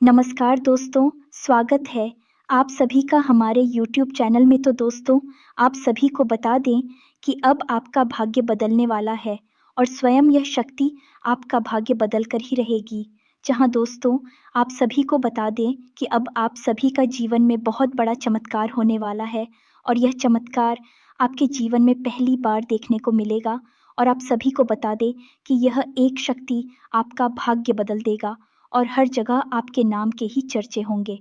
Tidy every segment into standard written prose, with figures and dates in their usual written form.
नमस्कार दोस्तों, स्वागत है आप सभी का हमारे YouTube चैनल में। तो दोस्तों, आप सभी को बता दें कि अब आपका भाग्य बदलने वाला है और स्वयं यह शक्ति आपका भाग्य बदल कर ही रहेगी। जहां दोस्तों, आप सभी को बता दें कि अब आप सभी का जीवन में बहुत बड़ा चमत्कार होने वाला है और यह चमत्कार आपके जीवन में पहली बार देखने को मिलेगा। और आप सभी को बता दें कि यह एक शक्ति आपका भाग्य बदल देगा और हर जगह आपके नाम के ही चर्चे होंगे।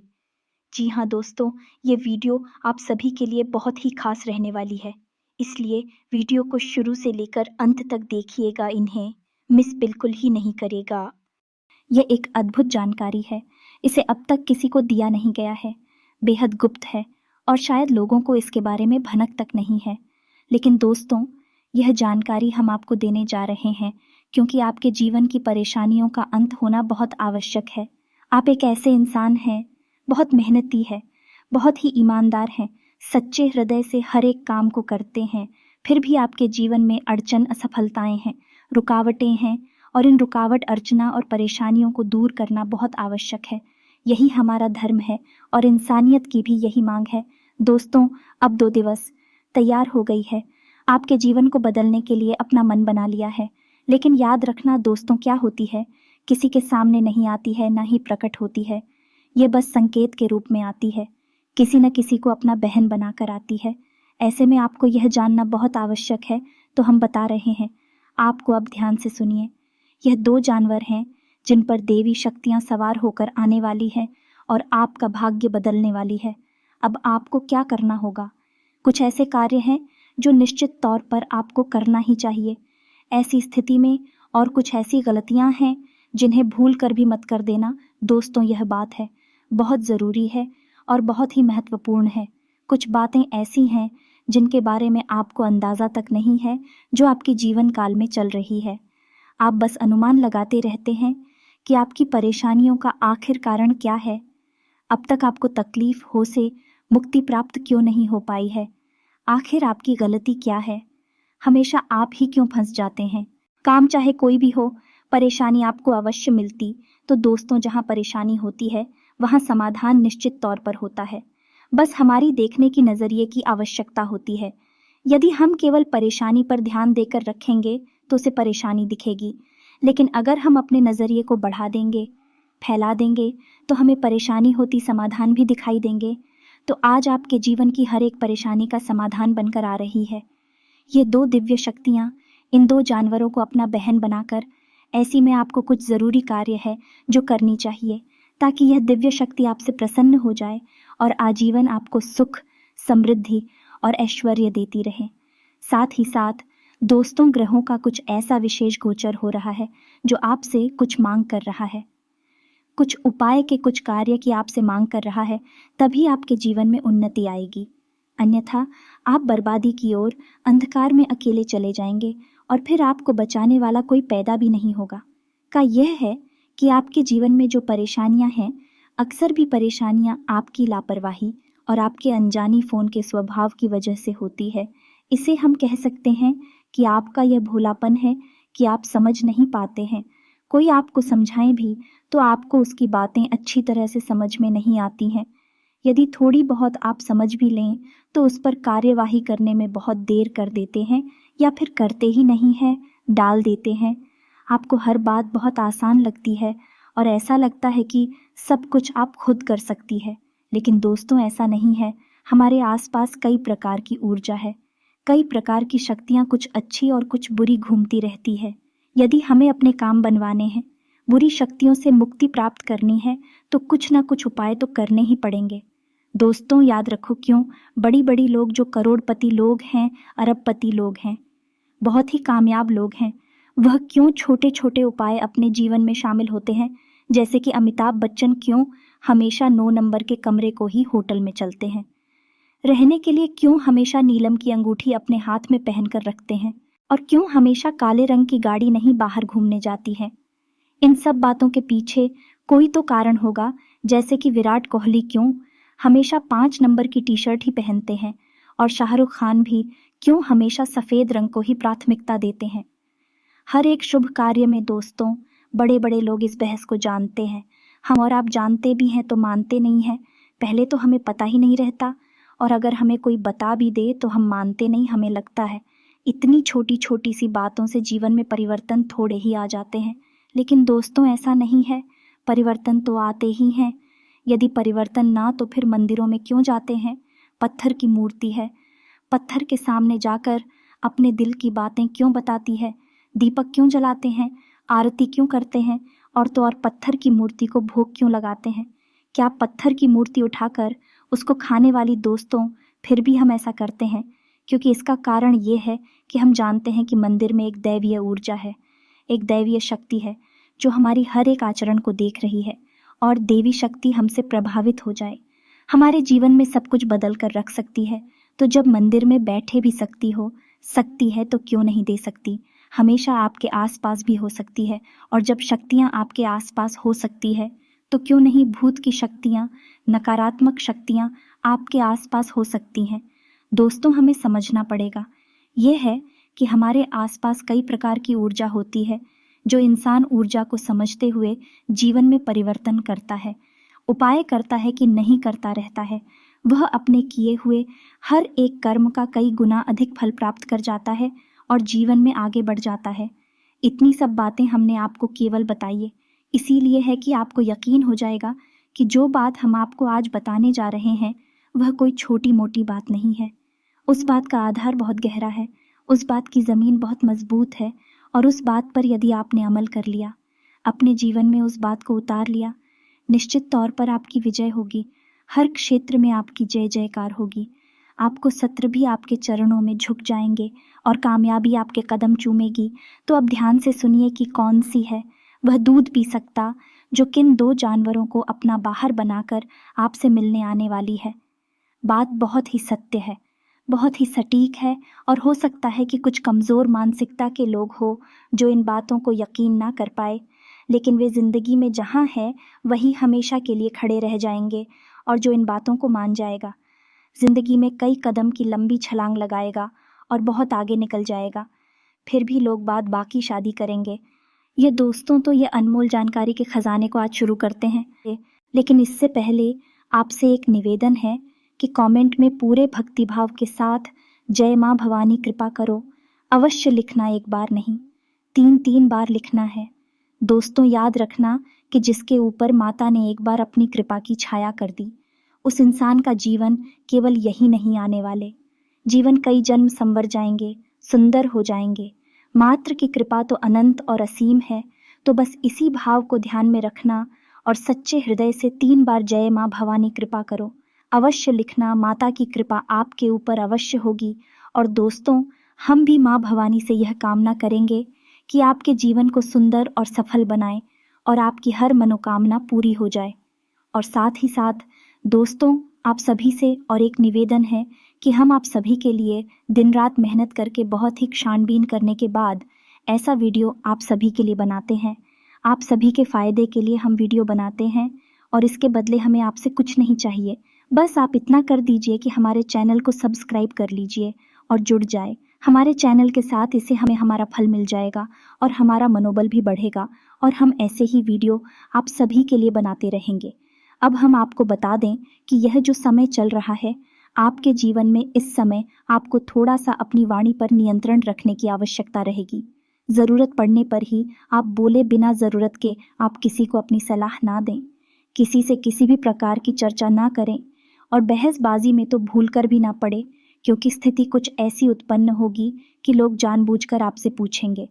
जी हाँ दोस्तों, ये वीडियो आप सभी के लिए बहुत ही खास रहने वाली है, इसलिए वीडियो को शुरू से लेकर अंत तक देखिएगा, इन्हें मिस बिल्कुल ही नहीं करेगा। यह एक अद्भुत जानकारी है, इसे अब तक किसी को दिया नहीं गया है, बेहद गुप्त है और शायद लोगों को इसके बारे में भनक तक नहीं है। लेकिन दोस्तों, यह जानकारी हम आपको देने जा रहे हैं क्योंकि आपके जीवन की परेशानियों का अंत होना बहुत आवश्यक है। आप एक ऐसे इंसान हैं, बहुत मेहनती है, बहुत ही ईमानदार हैं, सच्चे हृदय से हर एक काम को करते हैं, फिर भी आपके जीवन में अड़चन, असफलताएं हैं, रुकावटें हैं और इन रुकावट, अर्चना और परेशानियों को दूर करना बहुत आवश्यक है। यही हमारा धर्म है और इंसानियत की भी यही मांग है। दोस्तों, अब 2 दिवस तैयार हो गई है, आपके जीवन को बदलने के लिए अपना मन बना लिया है। लेकिन याद रखना दोस्तों, क्या होती है, किसी के सामने नहीं आती है, ना ही प्रकट होती है। ये बस संकेत के रूप में आती है, किसी न किसी को अपना बहन बनाकर आती है। ऐसे में आपको यह जानना बहुत आवश्यक है, तो हम बता रहे हैं आपको। अब ध्यान से सुनिए। यह 2 जानवर हैं जिन पर देवी शक्तियां सवार होकर आने वाली है और आपका भाग्य बदलने वाली है। अब आपको क्या करना होगा? कुछ ऐसे कार्य हैं जो निश्चित तौर पर आपको करना ही चाहिए ऐसी स्थिति में, और कुछ ऐसी गलतियां हैं जिन्हें भूल कर भी मत कर देना। दोस्तों, यह बात है, बहुत ज़रूरी है और बहुत ही महत्वपूर्ण है। कुछ बातें ऐसी हैं जिनके बारे में आपको अंदाज़ा तक नहीं है, जो आपके जीवन काल में चल रही है। आप बस अनुमान लगाते रहते हैं कि आपकी परेशानियों का आखिर कारण क्या है। अब तक आपको तकलीफ हो से मुक्ति प्राप्त क्यों नहीं हो पाई है? आखिर आपकी गलती क्या है? हमेशा आप ही क्यों फंस जाते हैं? काम चाहे कोई भी हो, परेशानी आपको अवश्य मिलती। तो दोस्तों, जहाँ परेशानी होती है वहाँ समाधान निश्चित तौर पर होता है। बस हमारी देखने की नज़रिए की आवश्यकता होती है। यदि हम केवल परेशानी पर ध्यान देकर रखेंगे तो उसे परेशानी दिखेगी, लेकिन अगर हम अपने नज़रिए को बढ़ा देंगे, फैला देंगे, तो हमें परेशानी होती समाधान भी दिखाई देंगे। तो आज आपके जीवन की हर एक परेशानी का समाधान बनकर आ रही है ये 2 दिव्य शक्तियाँ, इन 2 जानवरों को अपना बहन बनाकर। ऐसी में आपको कुछ ज़रूरी कार्य है जो करनी चाहिए, ताकि यह दिव्य शक्ति आपसे प्रसन्न हो जाए और आजीवन आपको सुख, समृद्धि और ऐश्वर्य देती रहे। साथ ही साथ दोस्तों, ग्रहों का कुछ ऐसा विशेष गोचर हो रहा है जो आपसे कुछ मांग कर रहा है, कुछ उपाय के, कुछ कार्य की आपसे मांग कर रहा है। तभी आपके जीवन में उन्नति आएगी, अन्यथा आप बर्बादी की ओर, अंधकार में अकेले चले जाएंगे और फिर आपको बचाने वाला कोई पैदा भी नहीं होगा। का यह है कि आपके जीवन में जो परेशानियां हैं, अक्सर भी परेशानियां आपकी लापरवाही और आपके अनजानी फ़ोन के स्वभाव की वजह से होती है। इसे हम कह सकते हैं कि आपका यह भोलापन है कि आप समझ नहीं पाते हैं। कोई आपको समझाएं भी तो आपको उसकी बातें अच्छी तरह से समझ में नहीं आती हैं। यदि थोड़ी बहुत आप समझ भी लें तो उस पर कार्यवाही करने में बहुत देर कर देते हैं, या फिर करते ही नहीं हैं, डाल देते हैं। आपको हर बात बहुत आसान लगती है और ऐसा लगता है कि सब कुछ आप खुद कर सकती है। लेकिन दोस्तों, ऐसा नहीं है। हमारे आसपास कई प्रकार की ऊर्जा है, कई प्रकार की शक्तियाँ, कुछ अच्छी और कुछ बुरी घूमती रहती है। यदि हमें अपने काम बनवाने हैं, बुरी शक्तियों से मुक्ति प्राप्त करनी है, तो कुछ ना कुछ उपाय तो करने ही पड़ेंगे। दोस्तों, याद रखो, क्यों बड़ी बड़ी लोग, जो करोड़पति लोग हैं, अरबपति लोग हैं, बहुत ही कामयाब लोग हैं, वह क्यों छोटे छोटे उपाय अपने जीवन में शामिल होते हैं। जैसे कि अमिताभ बच्चन क्यों हमेशा 9 नंबर के कमरे को ही होटल में चलते हैं, रहने के लिए क्यों हमेशा नीलम की अंगूठी अपने हाथ में पहनकर रखते हैं, और क्यों हमेशा काले रंग की गाड़ी नहीं बाहर घूमने जाती है। इन सब बातों के पीछे कोई तो कारण होगा। जैसे कि विराट कोहली क्यों हमेशा 5 नंबर की टी-शर्ट ही पहनते हैं, और शाहरुख खान भी क्यों हमेशा सफ़ेद रंग को ही प्राथमिकता देते हैं। हर एक शुभ कार्य में दोस्तों, बड़े बड़े लोग इस बहस को जानते हैं। हम और आप जानते भी हैं तो मानते नहीं हैं। पहले तो हमें पता ही नहीं रहता, और अगर हमें कोई बता भी दे तो हम मानते नहीं। हमें लगता है इतनी छोटी छोटी सी बातों से जीवन में परिवर्तन थोड़े ही आ जाते हैं। लेकिन दोस्तों, ऐसा नहीं है। परिवर्तन तो आते ही हैं। यदि परिवर्तन ना, तो फिर मंदिरों में क्यों जाते हैं? पत्थर की मूर्ति है, पत्थर के सामने जाकर अपने दिल की बातें क्यों बताती है? दीपक क्यों जलाते हैं? आरती क्यों करते हैं? और तो और पत्थर की मूर्ति को भोग क्यों लगाते हैं? क्या पत्थर की मूर्ति उठाकर उसको खाने वाली दोस्तों, फिर भी हम ऐसा करते हैं? क्योंकि इसका कारण ये है कि हम जानते हैं कि मंदिर में एक दैवीय ऊर्जा है, एक दैवीय शक्ति है जो हमारी हर एक आचरण को देख रही है, और देवी शक्ति हमसे प्रभावित हो जाए, हमारे जीवन में सब कुछ बदल कर रख सकती है। तो जब मंदिर में बैठे भी सकती है तो क्यों नहीं दे सकती? हमेशा आपके आसपास भी हो सकती है, और जब शक्तियाँ आपके आसपास हो सकती है तो क्यों नहीं भूत की शक्तियाँ, नकारात्मक शक्तियाँ आपके आसपास हो सकती हैं। दोस्तों, हमें समझना पड़ेगा यह है कि हमारे आसपास कई प्रकार की ऊर्जा होती है, जो इंसान ऊर्जा को समझते हुए जीवन में परिवर्तन करता है, उपाय करता है कि नहीं करता रहता है। वह अपने किए हुए हर एक कर्म का कई गुना अधिक फल प्राप्त कर जाता है और जीवन में आगे बढ़ जाता है। इतनी सब बातें हमने आपको केवल बताई इसीलिए है कि आपको यकीन हो जाएगा कि जो बात हम आपको आज बताने जा रहे हैं वह कोई छोटी मोटी बात नहीं है। उस बात का आधार बहुत गहरा है, उस बात की ज़मीन बहुत मजबूत है, और उस बात पर यदि आपने अमल कर लिया, अपने जीवन में उस बात को उतार लिया, निश्चित तौर पर आपकी विजय होगी। हर क्षेत्र में आपकी जय जयकार होगी। आपको सत्र भी आपके चरणों में झुक जाएंगे और कामयाबी आपके कदम चूमेगी। तो अब ध्यान से सुनिए कि कौन सी है वह दूध पी सकता जो किन दो जानवरों को अपना बाहर बनाकर आपसे मिलने आने वाली है। बात बहुत ही सत्य है, बहुत ही सटीक है, और हो सकता है कि कुछ कमज़ोर मानसिकता के लोग हो जो इन बातों को यकीन ना कर पाए, लेकिन वे ज़िंदगी में जहाँ है वही हमेशा के लिए खड़े रह जाएंगे, और जो इन बातों को मान जाएगा ज़िंदगी में कई कदम की लंबी छलांग लगाएगा और बहुत आगे निकल जाएगा। फिर भी लोग बाकी शादी करेंगे। ये दोस्तों, तो ये अनमोल जानकारी के खजाने को आज शुरू करते हैं, लेकिन इससे पहले आपसे एक निवेदन है कि कमेंट में पूरे भक्तिभाव के साथ जय माँ भवानी कृपा करो अवश्य लिखना। एक बार नहीं, 3 बार लिखना है। दोस्तों, याद रखना कि जिसके ऊपर माता ने एक बार अपनी कृपा की छाया कर दी, उस इंसान का जीवन केवल यही नहीं आने वाले, जीवन कई जन्म संवर जाएंगे, सुंदर हो जाएंगे। मात्र की कृपा तो अनंत और असीम है। तो बस इसी भाव को ध्यान में रखना और सच्चे हृदय से 3 बार जय माँ भवानी कृपा करो अवश्य लिखना। माता की कृपा आपके ऊपर अवश्य होगी। और दोस्तों, हम भी माँ भवानी से यह कामना करेंगे कि आपके जीवन को सुंदर और सफल बनाए और आपकी हर मनोकामना पूरी हो जाए। और साथ ही साथ दोस्तों, आप सभी से और एक निवेदन है कि हम आप सभी के लिए दिन रात मेहनत करके बहुत ही छानबीन करने के बाद ऐसा वीडियो आप सभी के लिए बनाते हैं। आप सभी के फ़ायदे के लिए हम वीडियो बनाते हैं, और इसके बदले हमें आपसे कुछ नहीं चाहिए। बस आप इतना कर दीजिए कि हमारे चैनल को सब्सक्राइब कर लीजिए और जुड़ जाए हमारे चैनल के साथ। इससे हमें हमारा फल मिल जाएगा और हमारा मनोबल भी बढ़ेगा, और हम ऐसे ही वीडियो आप सभी के लिए बनाते रहेंगे। अब हम आपको बता दें कि यह जो समय चल रहा है आपके जीवन में, इस समय आपको थोड़ा सा अपनी वाणी पर नियंत्रण रखने की आवश्यकता रहेगी। ज़रूरत पड़ने पर ही आप बोले, बिना ज़रूरत के आप किसी को अपनी सलाह ना दें, किसी से किसी भी प्रकार की चर्चा ना करें, और बहसबाजी में तो भूल कर भी ना पड़े, क्योंकि स्थिति कुछ ऐसी उत्पन्न होगी कि लोग जानबूझकर आपसे पूछेंगे,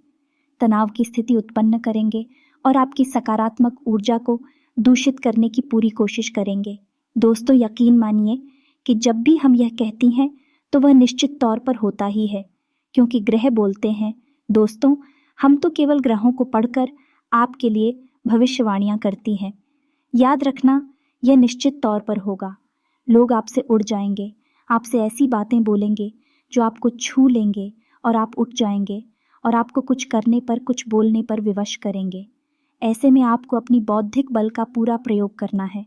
तनाव की स्थिति उत्पन्न करेंगे और आपकी सकारात्मक ऊर्जा को दूषित करने की पूरी कोशिश करेंगे। दोस्तों, यकीन मानिए कि जब भी हम यह कहती हैं तो वह निश्चित तौर पर होता ही है, क्योंकि ग्रह बोलते हैं। दोस्तों, हम तो केवल ग्रहों को पढ़कर आपके लिए भविष्यवाणियां करती हैं। याद रखना, यह निश्चित तौर पर होगा। लोग आपसे उड़ जाएंगे, आपसे ऐसी बातें बोलेंगे जो आपको छू लेंगे और आप उठ जाएंगे, और आपको कुछ करने पर, कुछ बोलने पर विवश करेंगे। ऐसे में आपको अपनी बौद्धिक बल का पूरा प्रयोग करना है,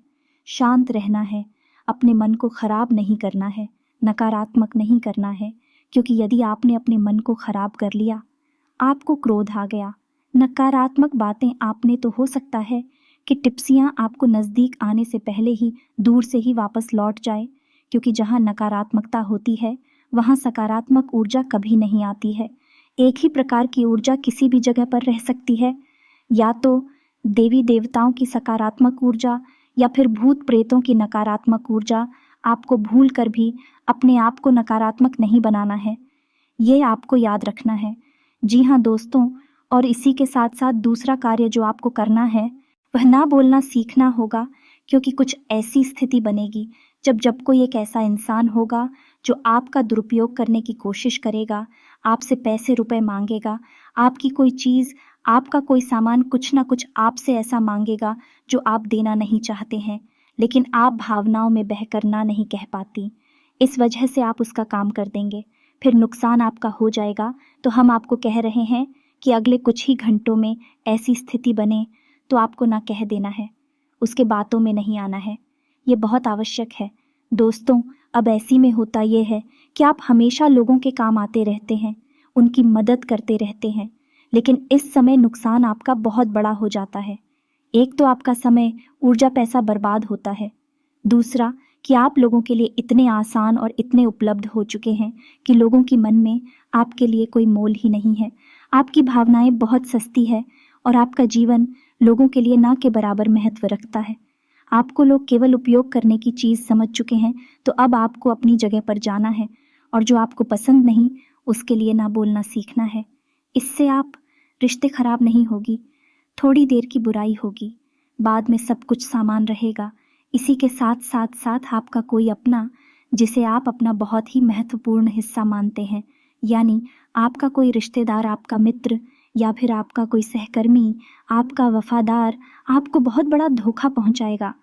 शांत रहना है, अपने मन को खराब नहीं करना है, नकारात्मक नहीं करना है, क्योंकि यदि आपने अपने मन को खराब कर लिया, आपको क्रोध आ गया, नकारात्मक बातें आपने, तो हो सकता है कि टिप्सियाँ आपको नज़दीक आने से पहले ही दूर से ही वापस लौट जाए, क्योंकि जहाँ नकारात्मकता होती है वहाँ सकारात्मक ऊर्जा कभी नहीं आती है। एक ही प्रकार की ऊर्जा किसी भी जगह पर रह सकती है, या तो देवी देवताओं की सकारात्मक ऊर्जा या फिर भूत प्रेतों की नकारात्मक ऊर्जा। आपको भूल कर भी अपने आप को नकारात्मक नहीं बनाना है, ये आपको याद रखना है। जी हाँ दोस्तों, और इसी के साथ साथ दूसरा कार्य जो आपको करना है वह ना बोलना सीखना होगा, क्योंकि कुछ ऐसी स्थिति बनेगी जब कोई एक ऐसा इंसान होगा जो आपका दुरुपयोग करने की कोशिश करेगा, आपसे पैसे रुपए मांगेगा, आपकी कोई चीज़, आपका कोई सामान, कुछ ना कुछ आपसे ऐसा मांगेगा जो आप देना नहीं चाहते हैं, लेकिन आप भावनाओं में बहकर ना नहीं कह पाती। इस वजह से आप उसका काम कर देंगे, फिर नुकसान आपका हो जाएगा। तो हम आपको कह रहे हैं कि अगले कुछ ही घंटों में ऐसी स्थिति बने तो आपको ना कह देना है, उसके बातों में नहीं आना है। ये बहुत आवश्यक है दोस्तों। अब ऐसी में होता ये है कि आप हमेशा लोगों के काम आते रहते हैं, उनकी मदद करते रहते हैं, लेकिन इस समय नुकसान आपका बहुत बड़ा हो जाता है। एक तो आपका समय, ऊर्जा, पैसा बर्बाद होता है। दूसरा कि आप लोगों के लिए इतने आसान और इतने उपलब्ध हो चुके हैं कि लोगों की मन में आपके लिए कोई मोल ही नहीं है। आपकी भावनाएं बहुत सस्ती है और आपका जीवन लोगों के लिए ना के बराबर महत्व रखता है। आपको लोग केवल उपयोग करने की चीज़ समझ चुके हैं, तो अब आपको अपनी जगह पर जाना है और जो आपको पसंद नहीं उसके लिए ना बोलना सीखना है। इससे आप रिश्ते खराब नहीं होगी, थोड़ी देर की बुराई होगी, बाद में सब कुछ सामान रहेगा। इसी के साथ साथ साथ आपका कोई अपना, जिसे आप अपना बहुत ही महत्वपूर्ण हिस्सा मानते हैं, यानी आपका कोई रिश्तेदार, आपका मित्र या फिर आपका कोई सहकर्मी, आपका वफादार, आपको बहुत बड़ा धोखा पहुंचाएगा,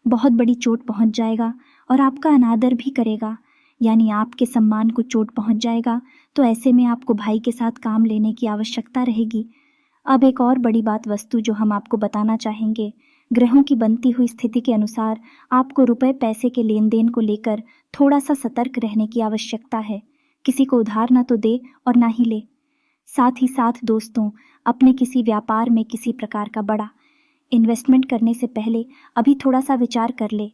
बहुत बड़ी चोट पहुंच जाएगा और आपका अनादर भी करेगा, यानी आपके सम्मान को चोट पहुंच जाएगा। तो ऐसे में आपको भाई के साथ काम लेने की आवश्यकता रहेगी। अब एक और बड़ी बात वस्तु जो हम आपको बताना चाहेंगे, ग्रहों की बनती हुई स्थिति के अनुसार आपको रुपए पैसे के लेन देन को लेकर थोड़ा सा सतर्क रहने की आवश्यकता है। किसी को उधार ना तो दे और ना ही ले। साथ ही साथ दोस्तों, अपने किसी व्यापार में किसी प्रकार का बड़ा इन्वेस्टमेंट करने से पहले अभी थोड़ा सा विचार कर ले।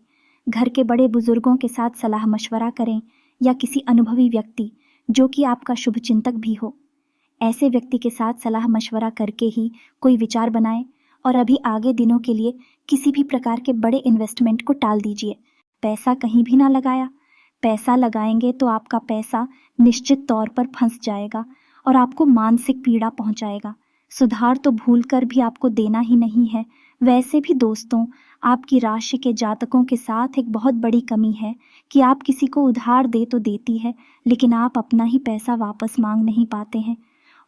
घर के बड़े बुजुर्गों के साथ सलाह मशवरा करें या किसी अनुभवी व्यक्ति जो कि आपका शुभचिंतक भी हो, ऐसे व्यक्ति के साथ सलाह मशवरा करके ही कोई विचार बनाएं और अभी आगे दिनों के लिए किसी भी प्रकार के बड़े इन्वेस्टमेंट को टाल दीजिए। पैसा कहीं भी ना लगाया। पैसा लगाएंगे तो आपका पैसा निश्चित तौर पर फंस जाएगा और आपको मानसिक पीड़ा पहुंचाएगा। सुधार तो भूल कर भी आपको देना ही नहीं है। वैसे भी दोस्तों, आपकी राशि के जातकों के साथ एक बहुत बड़ी कमी है कि आप किसी को उधार दे तो देती है, लेकिन आप अपना ही पैसा वापस मांग नहीं पाते हैं।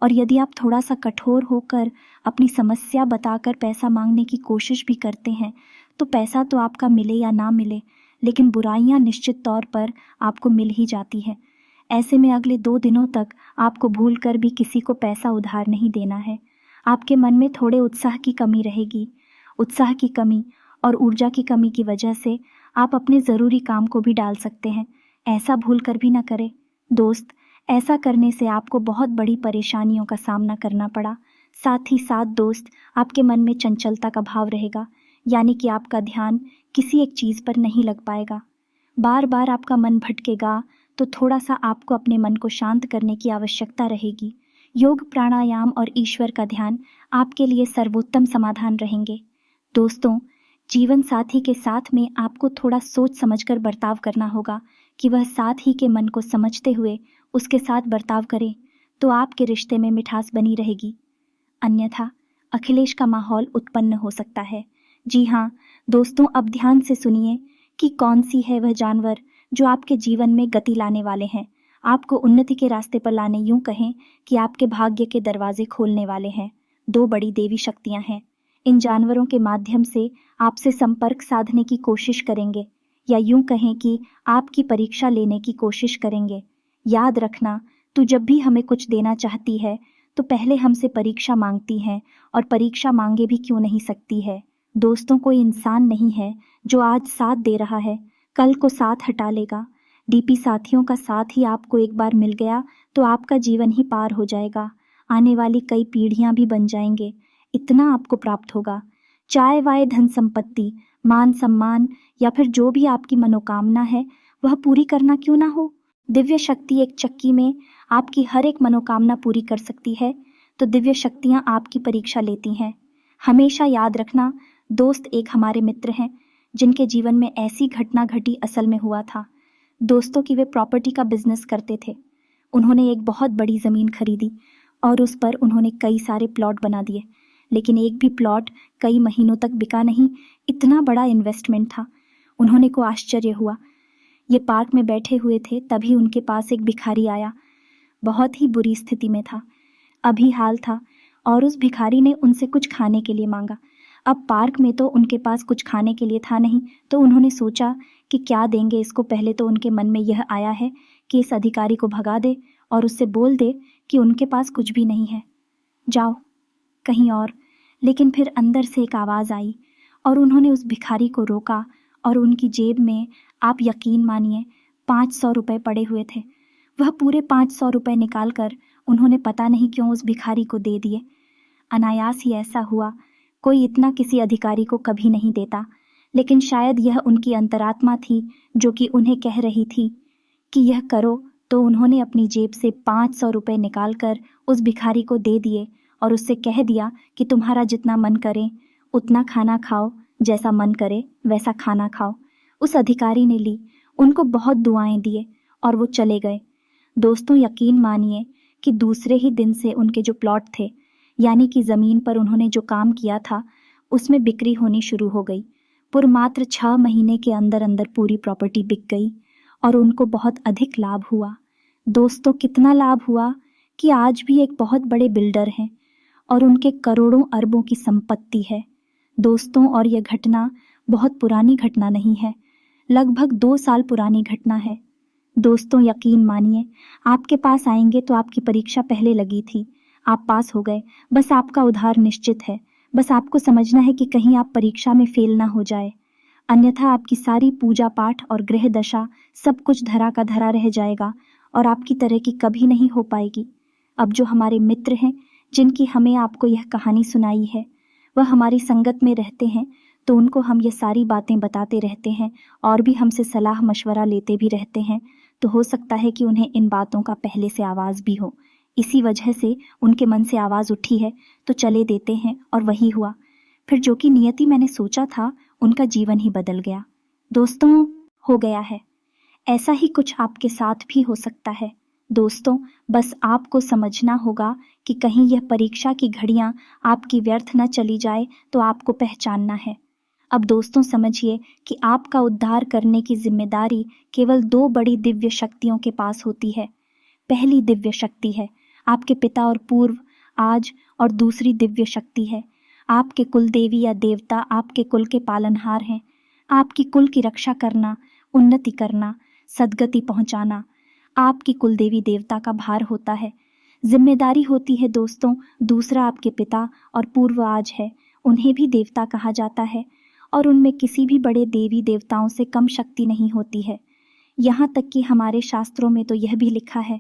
और यदि आप थोड़ा सा कठोर होकर अपनी समस्या बताकर पैसा मांगने की कोशिश भी करते हैं, तो पैसा तो आपका मिले या ना मिले, लेकिन बुराइयां निश्चित तौर पर आपको मिल ही जाती है। ऐसे में अगले 2 दिनों तक आपको भूल कर भी किसी को पैसा उधार नहीं देना है। आपके मन में थोड़े उत्साह की कमी रहेगी। उत्साह की कमी और ऊर्जा की कमी की वजह से आप अपने ज़रूरी काम को भी डाल सकते हैं। ऐसा भूल कर भी ना करें दोस्त। ऐसा करने से आपको बहुत बड़ी परेशानियों का सामना करना पड़ा। साथ ही साथ दोस्त, आपके मन में चंचलता का भाव रहेगा, यानी कि आपका ध्यान किसी एक चीज़ पर नहीं लग पाएगा। बार बार आपका मन भटकेगा, तो थोड़ा सा आपको अपने मन को शांत करने की आवश्यकता रहेगी। योग, प्राणायाम और ईश्वर का ध्यान आपके लिए सर्वोत्तम समाधान रहेंगे। दोस्तों, जीवन साथी के साथ में आपको थोड़ा सोच समझकर बर्ताव करना होगा कि वह साथ ही के मन को समझते हुए उसके साथ बर्ताव करे, तो आपके रिश्ते में मिठास बनी रहेगी। अन्यथा अखिलेश का माहौल उत्पन्न हो सकता है। जी हाँ दोस्तों, अब ध्यान से सुनिए कि कौन सी है वह जानवर जो आपके जीवन में गति लाने वाले हैं, आपको उन्नति के रास्ते पर लाने, यूं कहें कि आपके भाग्य के दरवाजे खोलने वाले हैं। 2 बड़ी देवी शक्तियां हैं। इन जानवरों के माध्यम से आपसे संपर्क साधने की कोशिश करेंगे, या यूं कहें कि आपकी परीक्षा लेने की कोशिश करेंगे। याद रखना, तू जब भी हमें कुछ देना चाहती है तो पहले हमसे परीक्षा मांगती है, और परीक्षा मांगे भी क्यों नहीं सकती है। दोस्तों, कोई इंसान नहीं है जो आज साथ दे रहा है कल को साथ हटा लेगा। डीपी साथियों का साथ ही आपको एक बार मिल गया तो आपका जीवन ही पार हो जाएगा। आने वाली कई पीढ़ियां भी बन जाएंगे, इतना आपको प्राप्त होगा। चाहे वाय धन संपत्ति, मान सम्मान या फिर जो भी आपकी मनोकामना है वह पूरी करना क्यों ना हो। दिव्य शक्ति एक चक्की में आपकी हर एक मनोकामना पूरी कर सकती है, तो दिव्य शक्तियां आपकी परीक्षा लेती हैं। हमेशा याद रखना, दोस्त एक हमारे मित्र हैं जिनके जीवन में ऐसी घटना घटी असल में हुआ था। दोस्तों की वे प्रॉपर्टी का बिजनेस करते थे। उन्होंने एक बहुत बड़ी ज़मीन खरीदी और उस पर उन्होंने कई सारे प्लॉट बना दिए, लेकिन एक भी प्लॉट कई महीनों तक बिका नहीं। इतना बड़ा इन्वेस्टमेंट था। उन्होंने को आश्चर्य हुआ। ये पार्क में बैठे हुए थे, तभी उनके पास एक भिखारी आया। बहुत ही बुरी स्थिति में था, अभी हाल था, और उस भिखारी ने उनसे कुछ खाने के लिए मांगा। अब पार्क में तो उनके पास कुछ खाने के लिए था नहीं, तो उन्होंने सोचा कि क्या देंगे इसको। पहले तो उनके मन में यह आया है कि इस अधिकारी को भगा दे और उससे बोल दे कि उनके पास कुछ भी नहीं है, जाओ कहीं और। लेकिन फिर अंदर से एक आवाज़ आई और उन्होंने उस भिखारी को रोका और उनकी जेब में, आप यकीन मानिए, 500 रुपये पड़े हुए थे। वह पूरे 500 रुपये निकाल कर उन्होंने पता नहीं क्यों उस भिखारी को दे दिए। अनायास ही ऐसा हुआ। कोई इतना किसी अधिकारी को कभी नहीं देता, लेकिन शायद यह उनकी अंतरात्मा थी जो कि उन्हें कह रही थी कि यह करो। तो उन्होंने अपनी जेब से 500 रुपये निकाल कर उस भिखारी को दे दिए और उससे कह दिया कि तुम्हारा जितना मन करे उतना खाना खाओ, जैसा मन करे वैसा खाना खाओ। उस अधिकारी ने ली, उनको बहुत दुआएं दिए और वो चले गए। दोस्तों, यकीन मानिए कि दूसरे ही दिन से उनके जो प्लॉट थे, यानी कि ज़मीन पर उन्होंने जो काम किया था, उसमें बिक्री होनी शुरू हो गई। मात्र 6 महीने के अंदर अंदर पूरी प्रॉपर्टी बिक गई और उनको बहुत अधिक लाभ हुआ। दोस्तों, कितना लाभ हुआ कि आज भी एक बहुत बड़े बिल्डर हैं और उनके करोड़ों अरबों की संपत्ति है। दोस्तों, और यह घटना बहुत पुरानी घटना नहीं है, लगभग 2 साल पुरानी घटना है। दोस्तों, यकीन मानिए, आपके पास आएंगे तो आपकी परीक्षा पहले लगी थी, आप पास हो गए, बस आपका उद्धार निश्चित है। बस आपको समझना है कि कहीं आप परीक्षा में फेल ना हो जाए, अन्यथा आपकी सारी पूजा पाठ और गृह दशा सब कुछ धरा का धरा रह जाएगा और आपकी तरह की कभी नहीं हो पाएगी। अब जो हमारे मित्र हैं जिनकी हमें आपको यह कहानी सुनाई है, वह हमारी संगत में रहते हैं, तो उनको हम ये सारी बातें बताते रहते हैं और भी हमसे सलाह मशवरा लेते भी रहते हैं। तो हो सकता है कि उन्हें इन बातों का पहले से आवाज़ भी हो, इसी वजह से उनके मन से आवाज़ उठी है, तो चले देते हैं। और वही हुआ। फिर जो कि नियति मैंने सोचा था, उनका जीवन ही बदल गया। दोस्तों, हो गया है। ऐसा ही कुछ आपके साथ भी हो सकता है। दोस्तों, बस आपको समझना होगा कि कहीं यह परीक्षा की घड़ियां आपकी व्यर्थ न चली जाए, तो आपको पहचानना है। अब दोस्तों, समझिए कि आपका उद्धार करने की जिम्मेदारी केवल 2 बड़ी दिव्य शक्तियों के पास होती है। पहली दिव्य शक्ति है आपके पिता और पूर्व आज, और दूसरी दिव्य शक्ति है आपके कुल देवी या देवता, आपके कुल के पालनहार हैं। आपकी कुल की रक्षा करना, उन्नति करना, सद्गति पहुंचाना आपकी कुल देवी देवता का भार होता है, जिम्मेदारी होती है। दोस्तों, दूसरा आपके पिता और पूर्व आज है, उन्हें भी देवता कहा जाता है और उनमें किसी भी बड़े देवी देवताओं से कम शक्ति नहीं होती है। यहाँ तक कि हमारे शास्त्रों में तो यह भी लिखा है,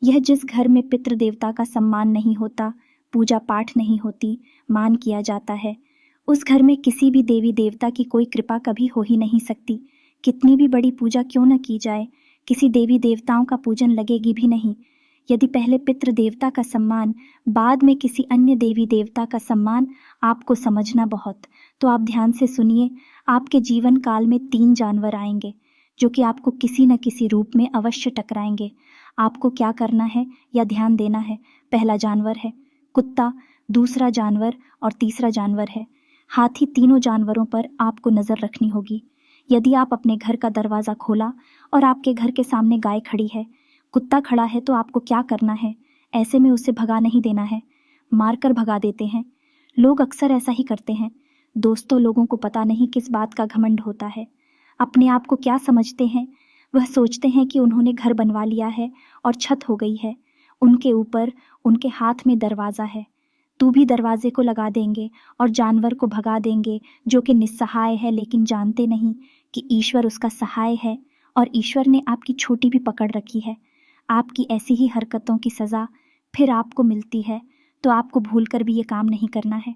यह जिस घर में पितृ देवता का सम्मान नहीं होता, पूजा पाठ नहीं होती, मान किया जाता है, उस घर में किसी भी देवी देवता की कोई कृपा कभी हो ही नहीं सकती। कितनी भी बड़ी पूजा क्यों न की जाए, किसी देवी देवताओं का पूजन लगेगी भी नहीं। यदि पहले पितृ देवता का सम्मान, बाद में किसी अन्य देवी देवता का सम्मान आपको समझना बहुत, तो आप ध्यान से सुनिए। आपके जीवन काल में 3 जानवर आएंगे जो कि आपको किसी न किसी रूप में अवश्य टकराएंगे। आपको क्या करना है या ध्यान देना है? पहला जानवर है कुत्ता, दूसरा जानवर और तीसरा जानवर है हाथी। तीनों जानवरों पर आपको नज़र रखनी होगी। यदि आप अपने घर का दरवाज़ा खोला और आपके घर के सामने गाय खड़ी है, कुत्ता खड़ा है, तो आपको क्या करना है? ऐसे में उसे भगा नहीं देना है, मारकर भगा देते हैं। लोग अक्सर ऐसा ही करते हैं। दोस्तों, लोगों को पता नहीं किस बात का घमंड होता है। अपने आप को क्या समझते हैं? वह सोचते हैं कि उन्होंने घर बनवा लिया है और छत हो गई है, उनके ऊपर उनके हाथ में दरवाज़ा है, तू भी दरवाजे को लगा देंगे और जानवर को भगा देंगे जो कि निस्सहाय है, लेकिन जानते नहीं कि ईश्वर उसका सहाय है और ईश्वर ने आपकी छोटी भी पकड़ रखी है। आपकी ऐसी ही हरकतों की सज़ा फिर आपको मिलती है, तो आपको भूल कर भी ये काम नहीं करना है।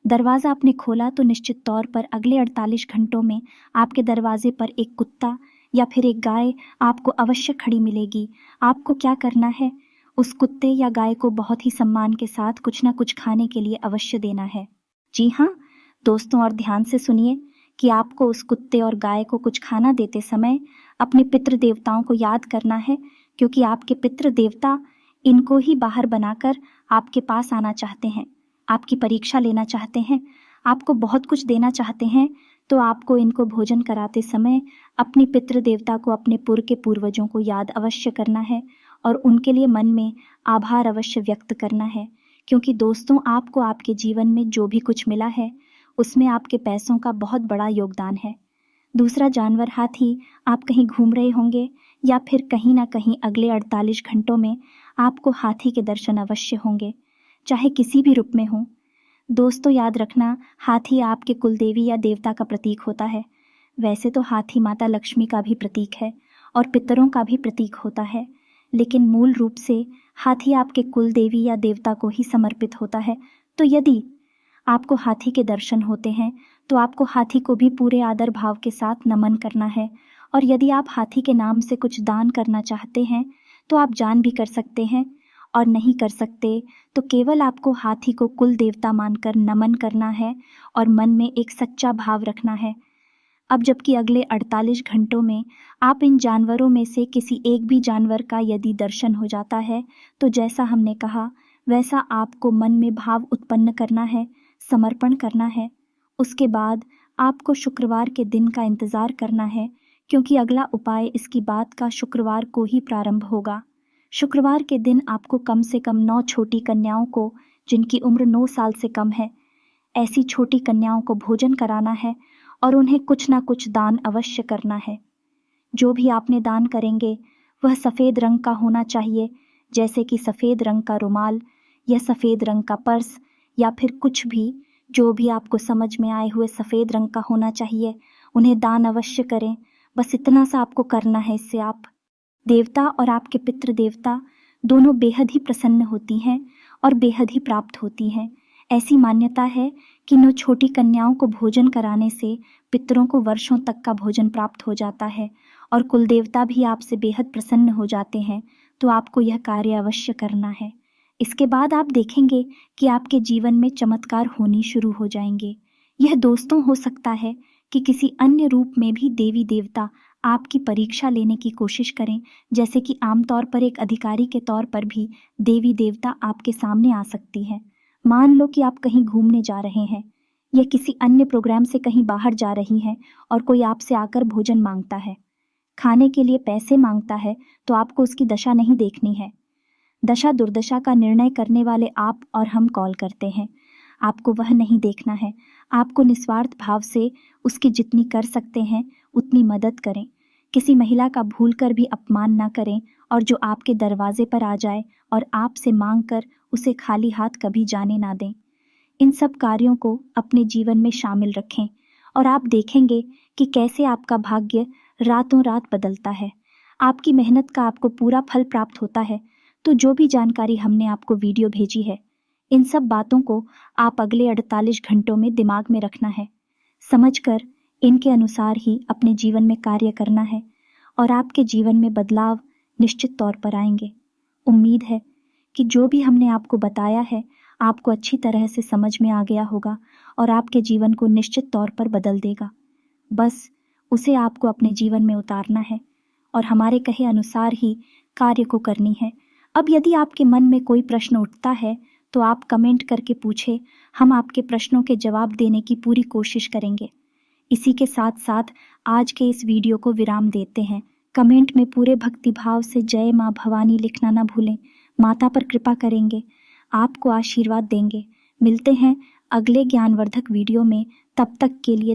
दरवाज़ा आपने खोला तो निश्चित तौर पर अगले 48 घंटों में आपके दरवाजे पर एक कुत्ता या फिर एक गाय आपको अवश्य खड़ी मिलेगी। आपको क्या करना है? उस कुत्ते या गाय को बहुत ही सम्मान के साथ कुछ ना कुछ खाने के लिए अवश्य देना है। जी हाँ दोस्तों, और ध्यान से सुनिए कि आपको उस कुत्ते और गाय को कुछ खाना देते समय अपने पितृ देवताओं को याद करना है, क्योंकि आपके पितृ देवता इनको ही बाहर बनाकर आपके पास आना चाहते हैं, आपकी परीक्षा लेना चाहते हैं, आपको बहुत कुछ देना चाहते हैं। तो आपको इनको भोजन कराते समय अपनी पितृ देवता को, अपने के पूर्वजों को याद अवश्य करना है और उनके लिए मन में आभार अवश्य व्यक्त करना है, क्योंकि दोस्तों आपको आपके जीवन में जो भी कुछ मिला है उसमें आपके पैसों का बहुत बड़ा योगदान है। दूसरा जानवर हाथी, आप कहीं घूम रहे होंगे या फिर कहीं ना कहीं अगले 48 घंटों में आपको हाथी के दर्शन अवश्य होंगे, चाहे किसी भी रूप में हो। दोस्तों याद रखना, हाथी आपके कुलदेवी या देवता का प्रतीक होता है। वैसे तो हाथी माता लक्ष्मी का भी प्रतीक है और पितरों का भी प्रतीक होता है, लेकिन मूल रूप से हाथी आपके कुलदेवी या देवता को ही समर्पित होता है। तो यदि आपको हाथी के दर्शन होते हैं तो आपको हाथी को भी पूरे आदर भाव के साथ नमन करना है। और यदि आप हाथी के नाम से कुछ दान करना चाहते हैं तो आप दान भी कर सकते हैं, और नहीं कर सकते तो केवल आपको हाथी को कुल देवता मानकर नमन करना है और मन में एक सच्चा भाव रखना है। अब जबकि अगले 48 घंटों में आप इन जानवरों में से किसी एक भी जानवर का यदि दर्शन हो जाता है तो जैसा हमने कहा वैसा आपको मन में भाव उत्पन्न करना है, समर्पण करना है। उसके बाद आपको शुक्रवार के दिन का इंतज़ार करना है, क्योंकि अगला उपाय इसकी बात का शुक्रवार को ही प्रारंभ होगा। शुक्रवार के दिन आपको कम से कम 9 छोटी कन्याओं को, जिनकी उम्र 9 साल से कम है, ऐसी छोटी कन्याओं को भोजन कराना है और उन्हें कुछ ना कुछ दान अवश्य करना है। जो भी आपने दान करेंगे वह सफ़ेद रंग का होना चाहिए, जैसे कि सफ़ेद रंग का रुमाल या सफ़ेद रंग का पर्स या फिर कुछ भी, जो भी आपको समझ में आए हुए सफ़ेद रंग का होना चाहिए, उन्हें दान अवश्य करें। बस इतना सा आपको करना है। इससे आप देवता और आपके पितृ देवता दोनों बेहद ही प्रसन्न होती हैं और बेहद ही प्राप्त होती हैं। ऐसी मान्यता है कि 9 छोटी कन्याओं को भोजन कराने से पितरों को वर्षों तक का भोजन प्राप्त हो जाता है और कुल देवता भी आपसे बेहद प्रसन्न हो जाते हैं। तो आपको यह कार्य अवश्य करना है। इसके बाद आप देखेंगे कि आपके जीवन में चमत्कार होनी शुरू हो जाएंगे। यह दोस्तों हो सकता है कि किसी अन्य रूप में भी देवी देवता आपकी परीक्षा लेने की कोशिश करें, जैसे कि आमतौर पर एक अधिकारी के तौर पर भी देवी देवता आपके सामने आ सकती है। मान लो कि आप कहीं घूमने जा रहे हैं या किसी अन्य प्रोग्राम से कहीं बाहर जा रही हैं और कोई आपसे आकर भोजन मांगता है, खाने के लिए पैसे मांगता है, तो आपको उसकी दशा नहीं देखनी है। दशा दुर्दशा का निर्णय करने वाले आप और हम कॉल करते हैं। आपको वह नहीं देखना है। आपको निस्वार्थ भाव से उसकी जितनी कर सकते हैं उतनी मदद करें। किसी महिला का भूलकर भी अपमान ना करें और जो आपके दरवाजे पर आ जाए और आपसे मांग कर उसे खाली हाथ कभी जाने ना दें। इन सब कार्यों को अपने जीवन में शामिल रखें और आप देखेंगे कि कैसे आपका भाग्य रातों रात बदलता है। आपकी मेहनत का आपको पूरा फल प्राप्त होता है। तो जो भी जानकारी हमने आपको वीडियो भेजी है, इन सब बातों को आप अगले 48 घंटों में दिमाग में रखना है, समझकर इनके अनुसार ही अपने जीवन में कार्य करना है और आपके जीवन में बदलाव निश्चित तौर पर आएंगे। उम्मीद है कि जो भी हमने आपको बताया है आपको अच्छी तरह से समझ में आ गया होगा और आपके जीवन को निश्चित तौर पर बदल देगा। बस उसे आपको अपने जीवन में उतारना है और हमारे कहे अनुसार ही कार्य को करनी है। अब यदि आपके मन में कोई प्रश्न उठता है तो आप कमेंट करके पूछे, हम आपके प्रश्नों के जवाब देने की पूरी कोशिश करेंगे। इसी के साथ साथ आज के इस वीडियो को विराम देते हैं। कमेंट में पूरे भक्तिभाव से जय माँ भवानी लिखना ना भूलें। माता पर कृपा करेंगे, आपको आशीर्वाद देंगे। मिलते हैं अगले ज्ञानवर्धक वीडियो में, तब तक के लिए